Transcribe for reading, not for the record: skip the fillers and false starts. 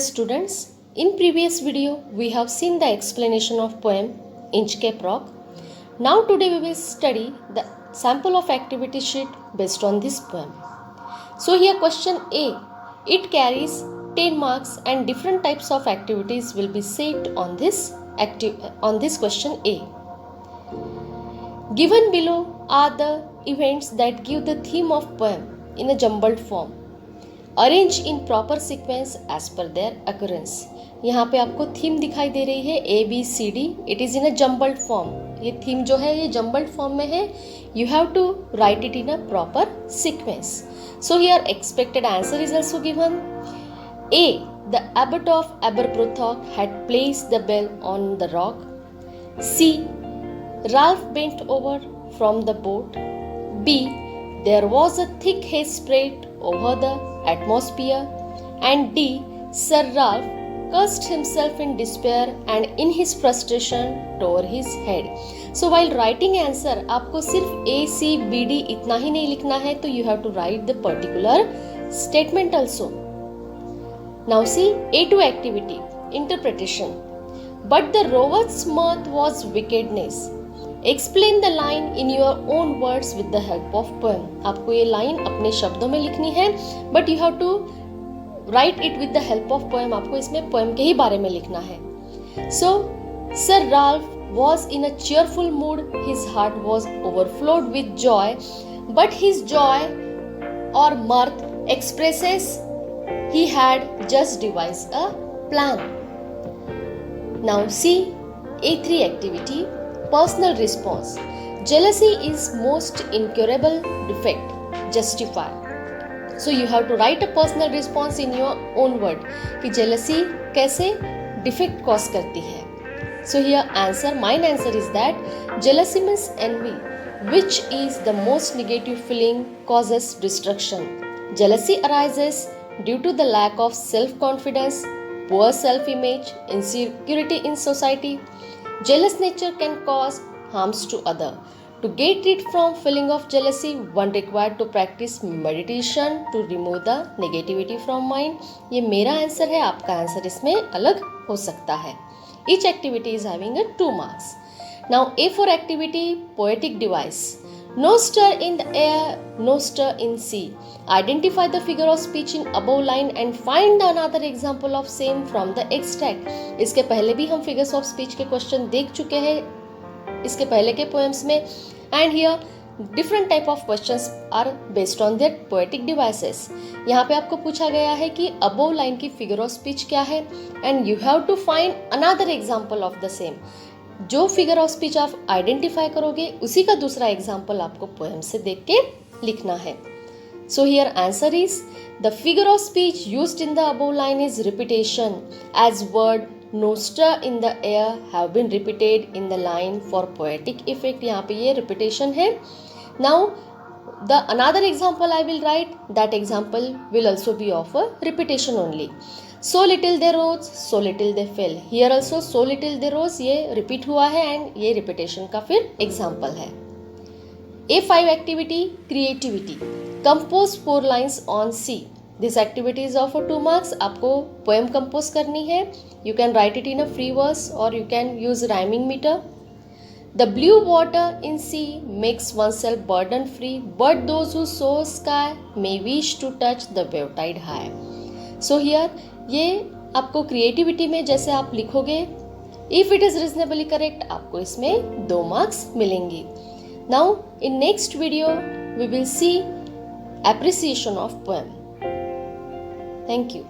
Dear students, in previous video we have seen the explanation of poem Inchcape Rock. Now today we will study the sample of activity sheet based on this poem. So here question A, it carries 10 marks and different types of activities will be set on this question A. Given below are the events that give the theme of poem in a jumbled form. Arrange in proper sequence as per their occurrence. यहाँ पे आपको theme दिखाई दे रही है ABCD. It is in a jumbled form. ये theme जो है ये जम्बल्ड फॉर्म में है. You have to write it in a proper sequence. So here expected answer is also given. A. The abbot of Aberbrothock had placed the bell on the rock. C. Ralph bent over from the boat. B. There was a thick haze spread over the atmosphere. And D. Sir Ralph cursed himself in despair and in his frustration tore his head. So while writing answer आपको सिर्फ A, C, B, D इतना ही नहीं लिखना है, तो you have to write the particular statement also. Now see A2 activity, interpretation. But the rover's mirth was wickedness. Explain the line in your own words with the help of poem. आपको ये line अपने शब्दों में लिखनी है, but you have to write it with the help of poem. आपको इसमें poem के ही बारे में लिखना है. So, Sir Ralph was in a cheerful mood. His heart was overflowed with joy, but his joy or mirth expresses he had just devised a plan. Now see A3 activity. Personal response. Jealousy is most incurable defect. Justify. So you have to write a personal response in your own word कि jealousy कैसे defect cause करती है. So here answer, mine answer is that jealousy means envy, which is the most negative feeling, causes destruction. Jealousy arises due to the lack of self-confidence, poor self-image, insecurity in society. Jealous nature can cause harms to other. To get rid from feeling of jealousy, one required to practice meditation to remove the negativity from mind. ये मेरा answer है, आपका answer इसमें अलग हो सकता है. Each activity is having a 2 marks. Now A4 activity, poetic device. No stir in the air, no stir in sea. Identify the figure of speech in above line and find another example of same from the extract. इसके पहले भी हम figures of speech के question देख चुके हैं इसके पहले के poems में. And here different type of questions are based on their poetic devices. यहाँ पे आपको पूछा गया है कि above line की figure of speech क्या है, and you have to find another example of the same. जो फिगर ऑफ स्पीच आप आइडेंटिफाई करोगे उसी का दूसरा एग्जाम्पल आपको पोएम से देख के लिखना है. So here answer is the figure of speech used in the above line is repetition, as word no stir in the air have been repeated in the line for poetic effect. यहाँ पे ये repetition है. Now the another example I will write, that example will also be of a repetition only. So little they rose, so little they fell. Here also so little they rose ये repeat हुआ है and ये repetition का फिर example है. A5 activity, creativity. Compose 4 lines on C. This activity is of 2 marks. आपको poem compose करनी है. You can write it in a free verse or you can use rhyming meter. The blue water in sea makes oneself burden free, but those who soar sky may wish to touch the wave tide high. So here ये आपको creativity में जैसे आप लिखोगे, if it is reasonably correct, आपको इसमें 2 marks मिलेंगे. Now in next video we will see appreciation of poem. Thank you.